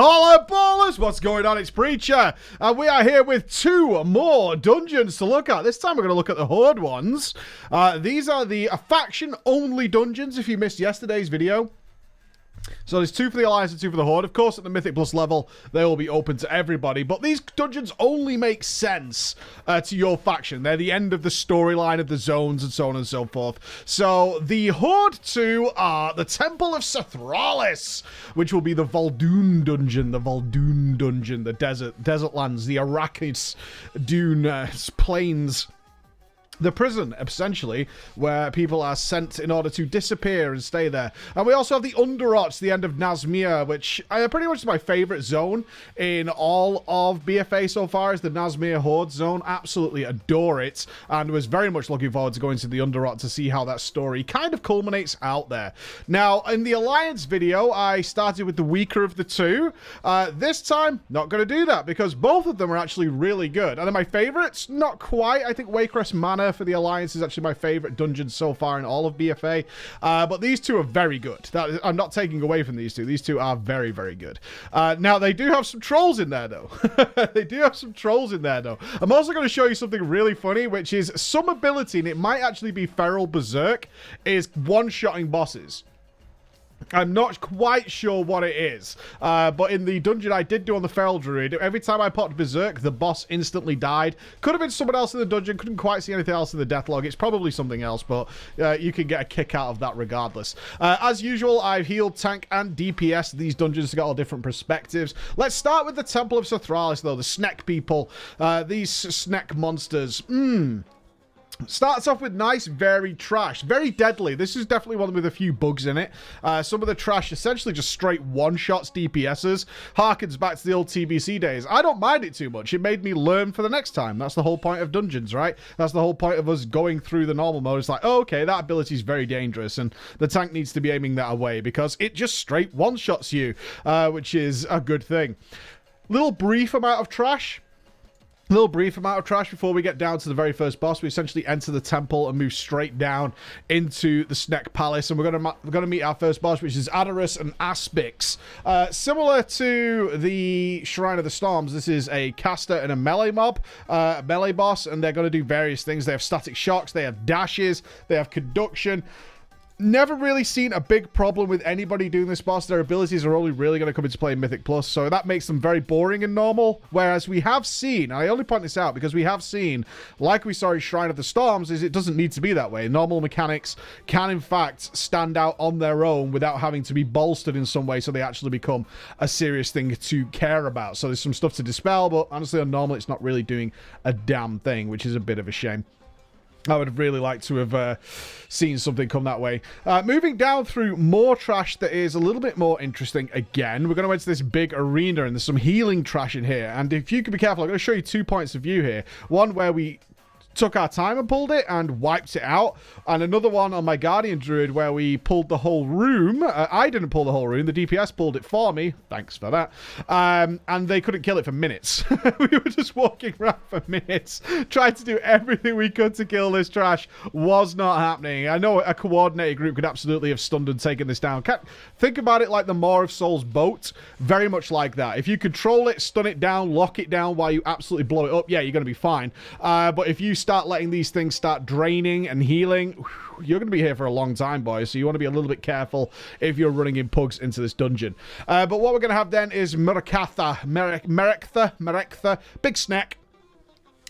Holla ballers, what's going on? It's Preacher, and we are here with two more dungeons to look at. This time we're going to look at the Horde ones. These are the faction-only dungeons, if you missed yesterday's video. So there's two for the Alliance and two for the Horde. Of course, at the Mythic Plus level, they will be open to everybody. But these dungeons only make sense to your faction. They're the end of the storyline of the zones and so on and so forth. So the Horde 2 are the Temple of Sathralis, which will be the Vol'dun dungeon, the desert lands, the Arrakis Dune plains. The prison, essentially, where people are sent in order to disappear and stay there. And we also have the Underrots, the end of Nazmir, which pretty much is my favorite zone in all of BFA so far, is the Nazmir Horde zone. Absolutely adore it, and was very much looking forward to going to the Underrot to see how that story kind of culminates out there. Now, in the Alliance video, I started with the weaker of the two. This time, not going to do that, because both of them are actually really good. And they're my favorites? Not quite. I think Waycrest Manor for the Alliance is actually my favorite dungeon so far in all of BFA, but these two are very good. I'm not taking away from these two. These two are very, very good. Now, they do have some trolls in there, though. I'm also going to show you something really funny, which is some ability, and it might actually be Feral Berserk, is one-shotting bosses. I'm not quite sure what it is, but in the dungeon I did do on the Feral Druid, every time I popped Berserk, the boss instantly died. Could have been someone else in the dungeon, couldn't quite see anything else in the deathlog. It's probably something else, but you can get a kick out of that regardless. As usual, I've healed, tank, and DPS these dungeons to get all different perspectives. Let's start with the Temple of Sathralis, though, the Sneck people. These Sneck monsters. Starts off with nice, varied trash. Very deadly. This is definitely one with a few bugs in it. Some of the trash, essentially just straight one-shots DPSs. Harkens back to the old TBC days. I don't mind it too much. It made me learn for the next time. That's the whole point of dungeons, right? That's the whole point of us going through the normal mode. It's like, oh, okay, that ability is very dangerous, and the tank needs to be aiming that away because it just straight one-shots you, which is a good thing. Little brief amount of trash before we get down to the very first boss. We essentially enter the temple and move straight down into the Sneck Palace, and we're gonna meet our first boss, which is Duras and Aspects. Similar to the Shrine of the Storms, this is a caster and a melee mob, melee boss, and they're gonna do various things. They have static shocks, they have dashes, they have conduction. Never really seen a big problem with anybody doing this boss. Their abilities are only really going to come into play in Mythic Plus, so that makes them very boring in normal. Whereas we have seen, and I only point this out because we have seen, like we saw in Shrine of the Storms, is it doesn't need to be that way. Normal mechanics can, in fact, stand out on their own without having to be bolstered in some way, so they actually become a serious thing to care about. So there's some stuff to dispel, but honestly, on normal, it's not really doing a damn thing, which is a bit of a shame. I would have really liked to have seen something come that way. Moving down through more trash that is a little bit more interesting again. We're going to enter this big arena, and there's some healing trash in here. And if you can be careful, I'm going to show you 2 points of view here. One where we took our time and pulled it and wiped it out, and another one on my Guardian Druid where we pulled the whole room. I didn't pull the whole room, the DPS pulled it for me, thanks for that, and they couldn't kill it for minutes. We were just walking around for minutes trying to do everything we could to kill this trash. Was not happening. I know a coordinated group could absolutely have stunned and taken this down. Think about it like the Maw of Souls boat, very much like that. If you control it, stun it down, lock it down while you absolutely blow it up, yeah, you're going to be fine. But if you start letting these things start draining and healing, you're going to be here for a long time, boys. So you want to be a little bit careful if you're running in pugs into this dungeon. But what we're going to have then is Merektha, Big Snack.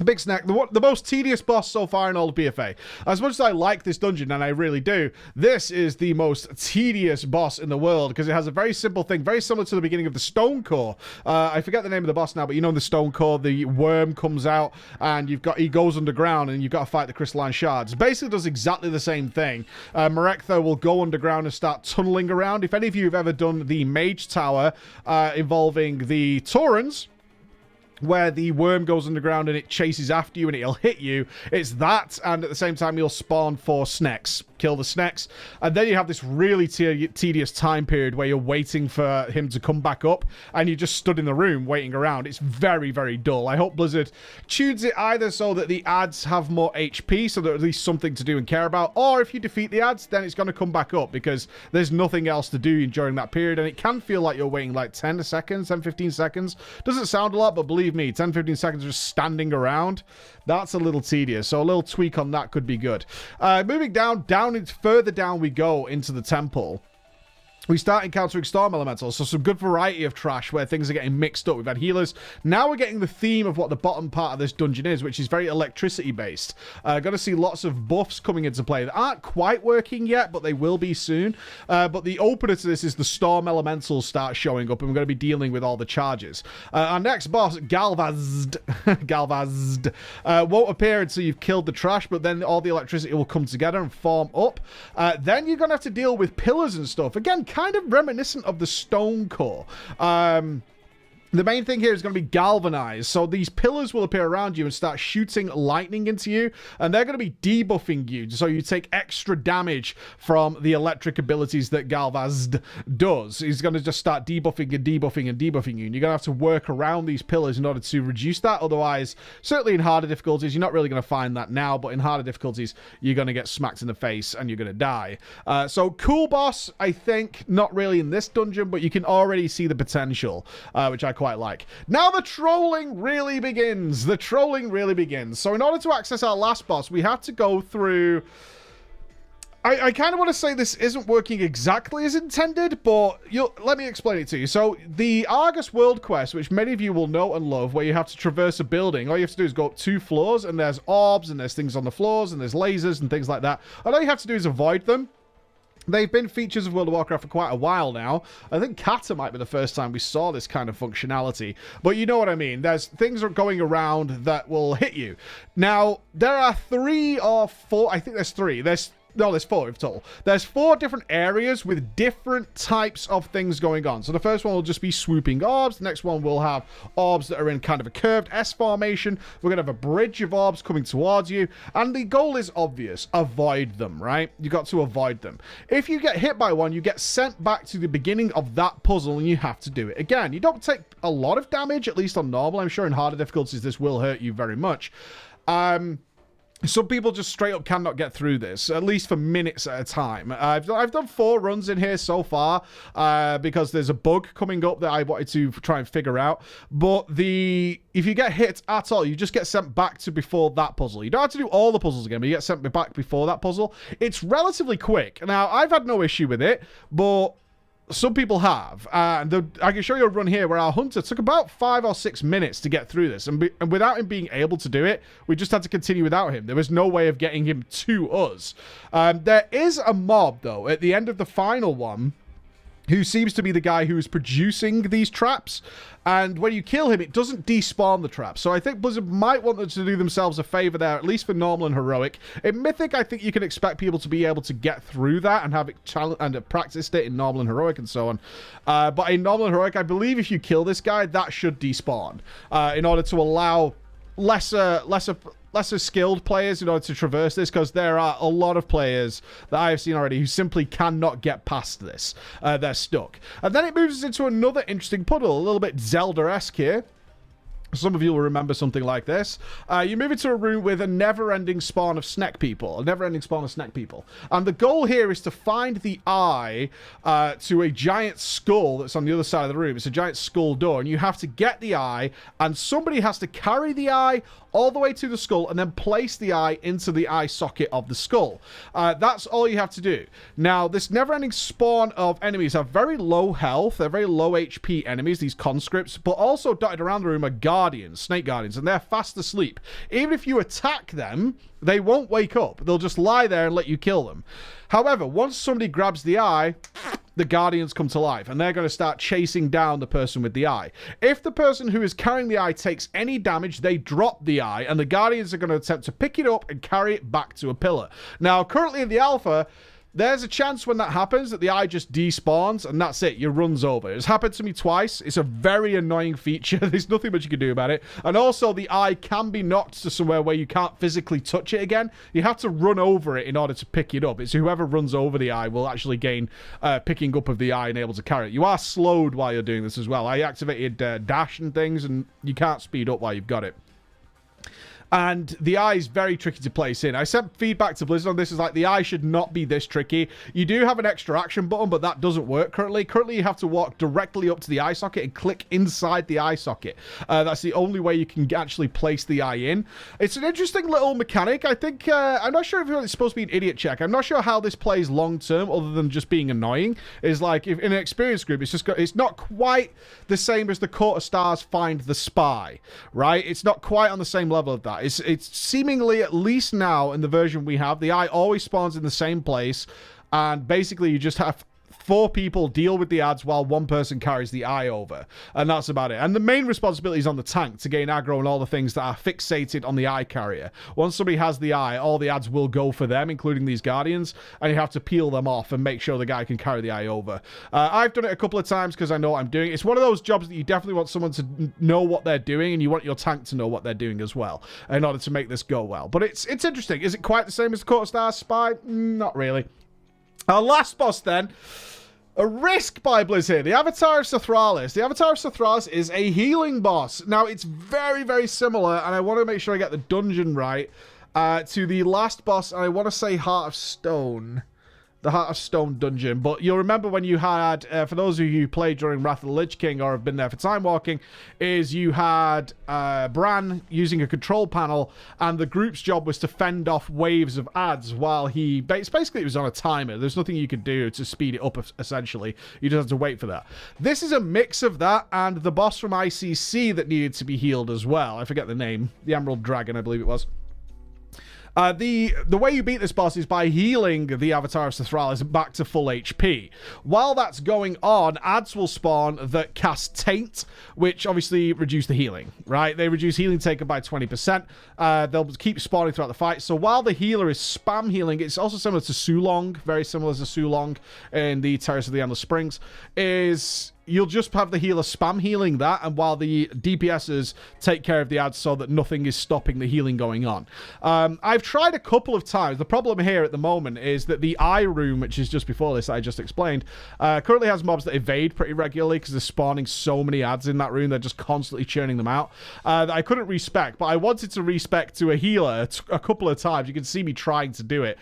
Big Snack, the most tedious boss so far in all of BFA. As much as I like this dungeon, and I really do, this is the most tedious boss in the world because it has a very simple thing, very similar to the beginning of the Stone Core. I forget the name of the boss now, but you know in the Stone Core, the worm comes out and he goes underground and you've got to fight the crystalline shards. Basically does exactly the same thing. Merektha will go underground and start tunneling around. If any of you have ever done the Mage Tower involving the Taurens, where the worm goes underground and it chases after you and it'll hit you. It's that, and at the same time you'll spawn 4 snacks, kill the snacks, and then you have this really tedious time period where you're waiting for him to come back up and you just stood in the room waiting around. It's very, very dull. I hope Blizzard tunes it either so that the ads have more HP, so there's at least something to do and care about, or if you defeat the ads, then it's going to come back up because there's nothing else to do during that period, and it can feel like you're waiting like 10 seconds, 10, 15 seconds. Doesn't sound a lot, but believe me, 10-15 seconds just standing around, that's a little tedious, so a little tweak on that could be good. Moving further down we go into the temple. We start encountering storm elementals, so some good variety of trash where things are getting mixed up. We've had healers. Now we're getting the theme of what the bottom part of this dungeon is, which is very electricity based. Going to see lots of buffs coming into play that aren't quite working yet, but they will be soon. But the opener to this is the storm elementals start showing up, and we're going to be dealing with all the charges. Our next boss, Galvazd, won't appear until you've killed the trash, but then all the electricity will come together and form up. Then you're going to have to deal with pillars and stuff. Again, kind of reminiscent of the stone core. The main thing here is going to be galvanized. So these pillars will appear around you and start shooting lightning into you. And they're going to be debuffing you. So you take extra damage from the electric abilities that Galvazd does. He's going to just start debuffing and debuffing and debuffing you. And you're going to have to work around these pillars in order to reduce that. Otherwise, certainly in harder difficulties, you're not really going to find that now. But in harder difficulties, you're going to get smacked in the face and you're going to die. So cool boss, I think. Not really in this dungeon, but you can already see the potential, which I quite like. Now the trolling really begins. The trolling really begins. So in order to access our last boss, we have to go through... I kind of want to say this isn't working exactly as intended, but let me explain it to you. So the Argus World Quest, which many of you will know and love, where you have to traverse a building, all you have to do is go up 2 floors, and there's orbs, and there's things on the floors, and there's lasers and things like that. And all you have to do is avoid them. They've been features of World of Warcraft for quite a while now. I think Kata might be the first time we saw this kind of functionality. But you know what I mean. There's things are going around that will hit you. Now, there are 3 or 4... I think there's 3. There's 4 in total. There's 4 different areas with different types of things going on. So the first one will just be swooping orbs. The next one will have orbs that are in kind of a curved S formation. We're going to have a bridge of orbs coming towards you. And the goal is obvious. Avoid them, right? You got to avoid them. If you get hit by one, you get sent back to the beginning of that puzzle and you have to do it again. You don't take a lot of damage, at least on normal. I'm sure in harder difficulties this will hurt you very much. Some people just straight up cannot get through this, at least for minutes at a time. I've done 4 runs in here so far because there's a bug coming up that I wanted to try and figure out. But if you get hit at all, you just get sent back to before that puzzle. You don't have to do all the puzzles again, but you get sent back before that puzzle. It's relatively quick. Now, I've had no issue with it, but... some people have. I can show you a run here where our hunter took about 5 or 6 minutes to get through this. And without him being able to do it, we just had to continue without him. There was no way of getting him to us. There is a mob, though, at the end of the final one, who seems to be the guy who is producing these traps. And when you kill him, it doesn't despawn the traps. So I think Blizzard might want them to do themselves a favor there, at least for normal and heroic. In Mythic, I think you can expect people to be able to get through that and have it and practiced it in normal and heroic and so on. But in normal and heroic, I believe if you kill this guy, that should despawn in order to allow lesser skilled players in order to traverse this, because there are a lot of players that I have seen already who simply cannot get past this. They're stuck. And then it moves us into another interesting puddle, a little bit Zelda-esque here. Some of you will remember something like this. You move into a room with a never-ending spawn of snack people. And the goal here is to find the eye to a giant skull that's on the other side of the room. It's a giant skull door, and you have to get the eye, and somebody has to carry the eye all the way to the skull and then place the eye into the eye socket of the skull. That's all you have to do. Now, this never-ending spawn of enemies have very low health. They're very low HP enemies, these conscripts, but also dotted around the room are guardians, snake guardians, and they're fast asleep. Even if you attack them, they won't wake up. They'll just lie there and let you kill them. However, once somebody grabs the eye, the guardians come to life, and they're going to start chasing down the person with the eye. If the person who is carrying the eye takes any damage, they drop the eye, and the guardians are going to attempt to pick it up and carry it back to a pillar. Now, currently in the alpha, there's a chance when that happens that the eye just despawns and that's it. Your run's over. It's happened to me twice. It's a very annoying feature. There's nothing much you can do about it. And also, the eye can be knocked to somewhere where you can't physically touch it again. You have to run over it in order to pick it up. It's whoever runs over the eye will actually gain picking up of the eye and able to carry it. You are slowed while you're doing this as well. I activated dash and things, and you can't speed up while you've got it. And the eye is very tricky to place in. I sent feedback to Blizzard on this. Is like, the eye should not be this tricky. You do have an extra action button, but that doesn't work currently. Currently, you have to walk directly up to the eye socket and click inside the eye socket. That's the only way you can actually place the eye in. It's an interesting little mechanic. I think, I'm not sure if it's supposed to be an idiot check. I'm not sure how this plays long-term, other than just being annoying. Is like, if in an experience group, it's not quite the same as the Court of Stars Find the Spy, right? It's not quite on the same level of that. It's seemingly, at least now in the version we have, the eye always spawns in the same place, and basically you just have 4 people deal with the ads while 1 person carries the eye over, and that's about it. And the main responsibility is on the tank to gain aggro and all the things that are fixated on the eye carrier. Once somebody has the eye, all the ads will go for them, including these guardians, and you have to peel them off and make sure the guy can carry the eye over. I've done it a couple of times because I know what I'm doing. It's one of those jobs that you definitely want someone to know what they're doing, and you want your tank to know what they're doing as well in order to make this go well. But it's interesting. Is it quite the same as the Court of Stars Spy? Not really. Our last boss then. A risk by Blizz here. The Avatar of Sothralis. The Avatar of Sothralis is a healing boss. Now, it's very, very similar, and I want to make sure I get the dungeon right, to the last boss, and I want to say Heart of Stone. The Heart of Stone dungeon. But you'll remember when you had, for those of you who played during Wrath of the Lich King or have been there for Time Walking, is you had Bran using a control panel, and the group's job was to fend off waves of ads while he... Basically, it was on a timer. There's nothing you could do to speed it up, essentially. You just have to wait for that. This is a mix of that and the boss from ICC that needed to be healed as well. I forget the name. The Emerald Dragon, I believe it was. The way you beat this boss is by healing the Avatar of Sothralis back to full HP. While that's going on, ads will spawn that cast Taint, which obviously reduce the healing, right? They reduce healing taken by 20%. They'll keep spawning throughout the fight. So while the healer is spam healing, it's also similar to Sulong, very similar to Sulong in the Terrace of the Endless Springs, is... You'll just have the healer spam healing that, and while the DPSers take care of the ads so that nothing is stopping the healing going on. I've tried a couple of times. The problem here at the moment is that the eye room, which is just before this, I just explained, currently has mobs that evade pretty regularly because they're spawning so many ads in that room. They're just constantly churning them out. That I couldn't respec, but I wanted to respec to a healer a couple of times. You can see me trying to do it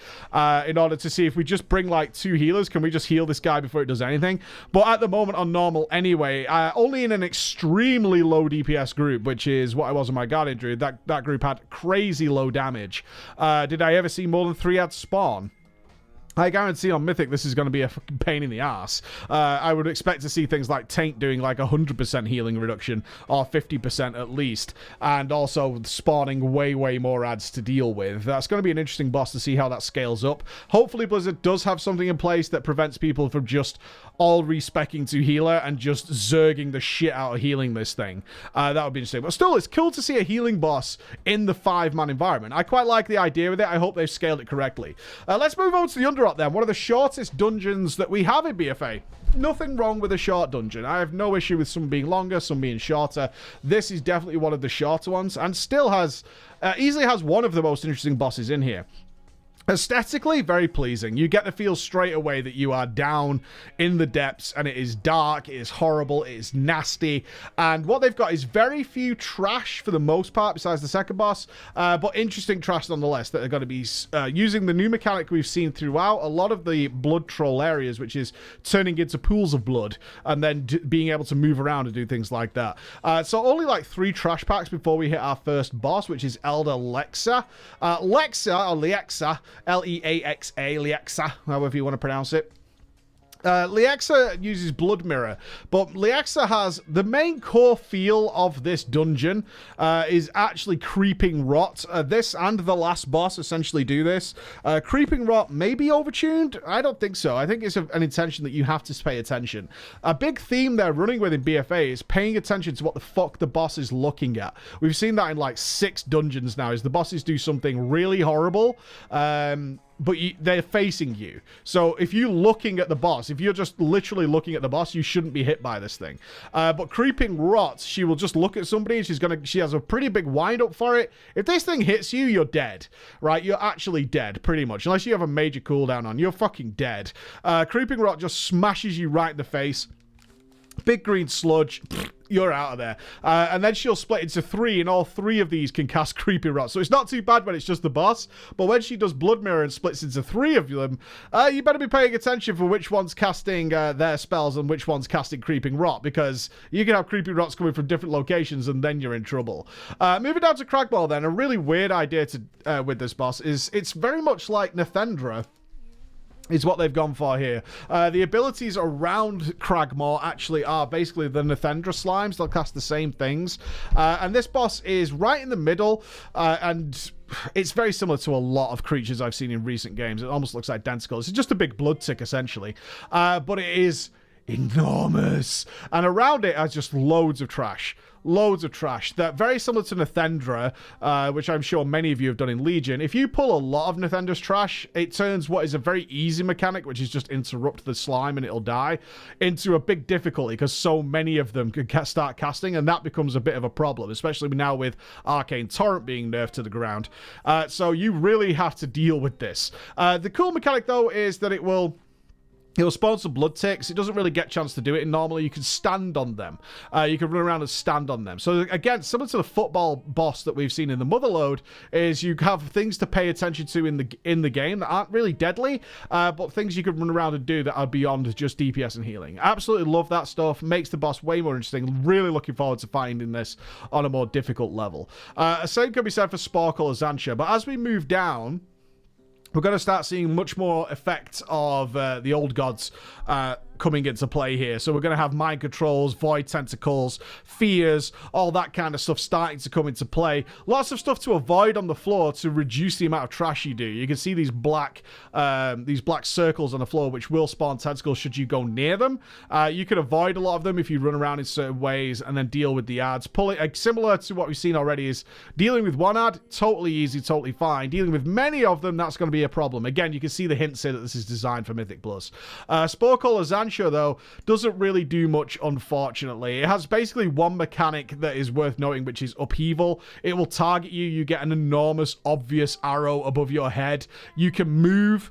in order to see if we just bring like 2 healers, can we just heal this guy before it does anything? But at the moment on normal anyway, only in an extremely low DPS group, which is what I was on my Guardian Druid, that group had crazy low damage. Did I ever see more than 3 ads spawn? I guarantee on Mythic this is going to be a fucking pain in the ass. I would expect to see things like Taint doing like 100% healing reduction, or 50% at least, and also spawning way, way more ads to deal with. That's going to be an interesting boss to see how that scales up. Hopefully Blizzard does have something in place that prevents people from just all respecking to healer and just zerging the shit out of healing this thing. That would be interesting. But still, it's cool to see a healing boss in the 5-man environment. I quite like the idea with it. I hope they've scaled it correctly. Let's move on to the Underrot then. One of the shortest dungeons that we have in BFA. Nothing wrong with a short dungeon. I have no issue with some being longer, some being shorter. This is definitely one of the shorter ones, and still has, easily has one of the most interesting bosses in here. Aesthetically, very pleasing. You get to feel straight away that you are down in the depths, and it is dark, it is horrible, it is nasty, and what they've got is very few trash for the most part, besides the second boss, but interesting trash nonetheless that are going to be using the new mechanic we've seen throughout a lot of the blood troll areas, which is turning into pools of blood, and then being able to move around and do things like that. So only like 3 trash packs before we hit our first boss, which is Elder Lexa. Lexa, or Lexa, L-E-A-X-A, Lexa, however you want to pronounce it. Lexa uses Blood Mirror, but Lexa has the main core feel of this dungeon is actually Creeping Rot. This and the last boss essentially do this. Creeping Rot may be overtuned. I don't think so. I think it's an intention that you have to pay attention. A big theme they're running with in BFA is paying attention to what the fuck the boss is looking at. We've seen that in like 6 dungeons now, is the bosses do something really horrible. but they're facing you. So if you're looking at the boss, if you're just literally looking at the boss, you shouldn't be hit by this thing. But Creeping Rot, she will just look at somebody and she has a pretty big wind up for it. If this thing hits you, you're dead, right? You're actually dead, pretty much. Unless you have a major cooldown on, you're fucking dead. Creeping Rot just smashes you right in the face. Big green sludge. You're out of there. And then she'll split into 3, and all 3 of these can cast Creeping Rot. So it's not too bad when it's just the boss, but when she does Blood Mirror and splits into 3 of them, you better be paying attention for which one's casting their spells and which one's casting Creeping Rot, because you can have Creeping Rots coming from different locations, and then you're in trouble. Moving down to Cragmaw then, a really weird idea to with this boss is it's very much like Nethendra, is what they've gone for here. The abilities around Cragmaw actually are basically the Nethendra slimes. They'll cast the same things. And this boss is right in the middle, and it's very similar to a lot of creatures I've seen in recent games. It almost looks identical. It's just a big blood tick, essentially. But it is enormous. And around it are just loads of trash. Loads of trash. They're very similar to Nethendra, which I'm sure many of you have done in Legion. If you pull a lot of Nethendra's trash, it turns what is a very easy mechanic, which is just interrupt the slime and it'll die, into a big difficulty, because so many of them can start casting, and that becomes a bit of a problem, especially now with Arcane Torrent being nerfed to the ground. So you really have to deal with this. The cool mechanic, though, is that it'll spawn some blood ticks. It doesn't really get a chance to do it. And normally you can stand on them. You can run around and stand on them. So again, similar to the football boss that we've seen in the Motherlode, is you have things to pay attention to in the game that aren't really deadly, but things you can run around and do that are beyond just DPS and healing. Absolutely love that stuff. Makes the boss way more interesting. Really looking forward to finding this on a more difficult level. Same can be said for Sporkle or Zantia. But as we move down, we're going to start seeing much more effect of the old gods coming into play here. So we're going to have mind controls, void tentacles, fears, all that kind of stuff starting to come into play. Lots of stuff to avoid on the floor to reduce the amount of trash you do. You can see these black circles on the floor, which will spawn tentacles should you go near them. You can avoid a lot of them if you run around in certain ways and then deal with the ads. Similar to what we've seen already is dealing with one ad, totally easy, totally fine. Dealing with many of them, that's going to be a problem. Again, you can see the hints here that this is designed for Mythic Plus. Sporkle or Zantia, though, doesn't really do much, unfortunately. It has basically one mechanic that is worth noting, which is upheaval. It will target you. You get an enormous, obvious arrow above your head. You can move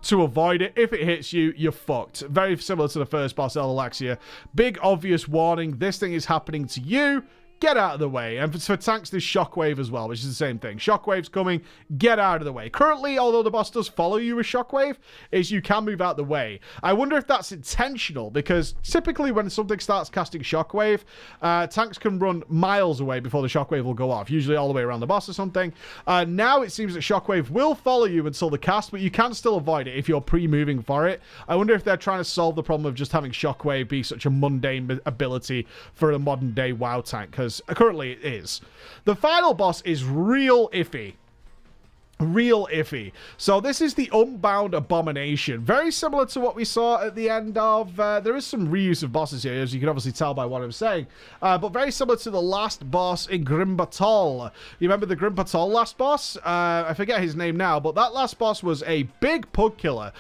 to avoid it. If it hits you, you're fucked. Very similar to the first boss, Elalaxia. Big, obvious warning. This thing is happening to you. Get out of the way. And for tanks, there's Shockwave as well, which is the same thing. Shockwave's coming. Get out of the way. Currently, although the boss does follow you with Shockwave, is you can move out the way. I wonder if that's intentional, because typically when something starts casting Shockwave, tanks can run miles away before the Shockwave will go off, usually all the way around the boss or something. Now it seems that Shockwave will follow you until the cast, but you can still avoid it if you're pre-moving for it. I wonder if they're trying to solve the problem of just having Shockwave be such a mundane ability for a modern-day WoW tank, because currently it is. The final boss is real iffy. Real iffy. So this is the Unbound Abomination. Very similar to what we saw at the end of... there is some reuse of bosses here, as you can obviously tell by what I'm saying. But very similar to the last boss in Grim Batol. You remember the Grim Batol last boss? I forget his name now, but that last boss was a big pug killer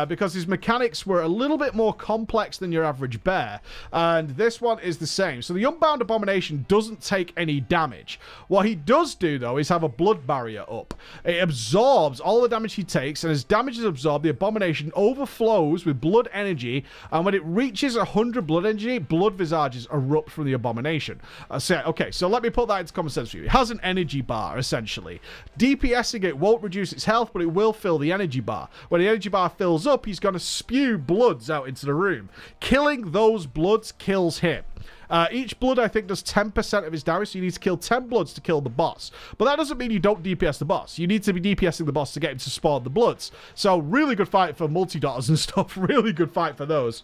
because his mechanics were a little bit more complex than your average bear. And this one is the same. So the Unbound Abomination doesn't take any damage. What he does do, though, is have a blood barrier up. It absorbs all the damage he takes, and as damage is absorbed, the Abomination overflows with blood energy, and when it reaches 100 blood energy, blood visages erupt from the Abomination. So let me put that into common sense for you. It has an energy bar, essentially. DPSing it won't reduce its health, but it will fill the energy bar. When the energy bar fills up, he's going to spew bloods out into the room. Killing those bloods kills him. Each blood, I think, does 10% of his damage, so you need to kill 10 bloods to kill the boss. But that doesn't mean you don't DPS the boss. You need to be DPSing the boss to get him to spawn the bloods. So, really good fight for multi-dotters and stuff. Really good fight for those.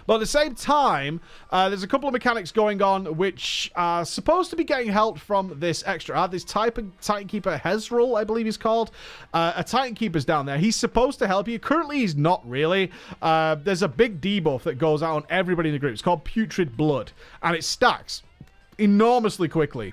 But at the same time, there's a couple of mechanics going on which are supposed to be getting help from this extra. This Titan Keeper Hezrel, I believe he's called. A Titan Keeper's down there. He's supposed to help you. Currently, he's not really. There's a big debuff that goes out on everybody in the group. It's called Putrid Blood. And it stacks enormously quickly.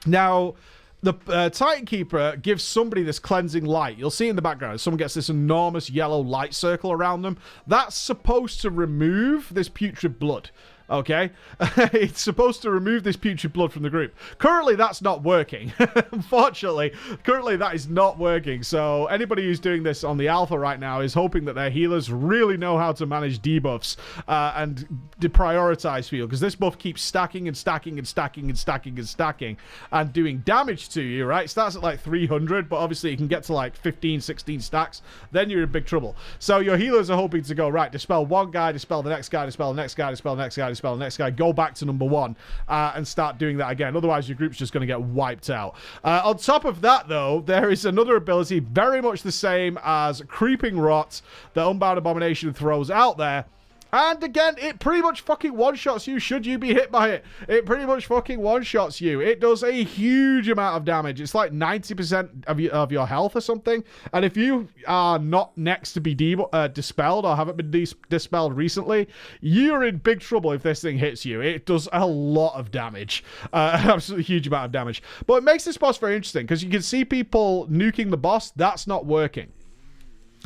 Now... the Titan Keeper gives somebody this cleansing light. You'll see in the background, someone gets this enormous yellow light circle around them. That's supposed to remove this putrid blood. Okay, it's supposed to remove this putrid blood from the group. Currently, that's not working. Unfortunately, currently that is not working. So anybody who's doing this on the alpha right now is hoping that their healers really know how to manage debuffs and deprioritize for you, because this buff keeps stacking and stacking and stacking and stacking and stacking and doing damage to you, right? It starts at like 300, but obviously you can get to like 15, 16 stacks. Then you're in big trouble. So your healers are hoping to go, right, dispel one guy, dispel the next guy, dispel the next guy, dispel the next guy, dispel the next guy, go back to number one and start doing that again. Otherwise, your group's just going to get wiped out. On top of that, though, there is another ability very much the same as Creeping Rot that Unbound Abomination throws out there. And again, it pretty much fucking one-shots you should you be hit by it. It pretty much fucking one-shots you. It does a huge amount of damage. It's like 90% of your health or something. And if you are not next to be dispelled or haven't been dispelled recently, you're in big trouble if this thing hits you. It does a lot of damage. Absolutely huge amount of damage. But it makes this boss very interesting because you can see people nuking the boss. That's not working.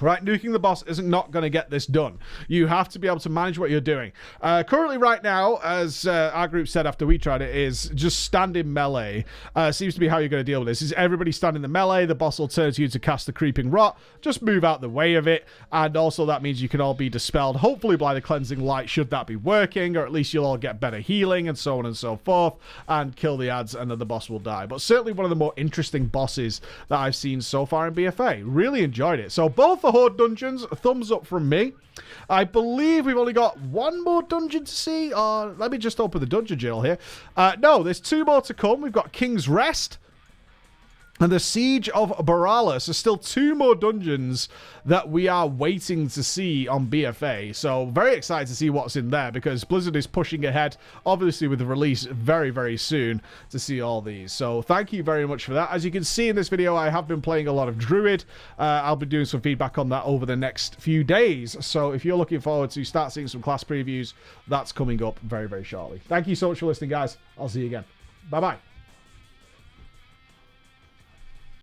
Right, nuking the boss isn't not going to get this done. You have to be able to manage what you're doing. Currently, right now, as our group said after we tried it, is just stand in melee. Seems to be how you're going to deal with this. Is everybody stand in the melee, the boss will turn to you to cast the Creeping Rot. Just move out the way of it. And also that means you can all be dispelled, hopefully by the Cleansing Light, should that be working. Or at least you'll all get better healing and so on and so forth. And kill the ads and then the boss will die. But certainly one of the more interesting bosses that I've seen so far in BFA. Really enjoyed it. So both the Horde dungeons, a thumbs up from me. I believe we've only got one more dungeon to see. Let me just open the dungeon journal here. No, there's two more to come. We've got King's Rest and the Siege of Barala. So still two more dungeons that we are waiting to see on BFA. So very excited to see what's in there because Blizzard is pushing ahead, obviously with the release very, very soon to see all these. So thank you very much for that. As you can see in this video, I have been playing a lot of Druid. I'll be doing some feedback on that over the next few days. So if you're looking forward to start seeing some class previews, that's coming up very, very shortly. Thank you so much for listening, guys. I'll see you again. Bye-bye.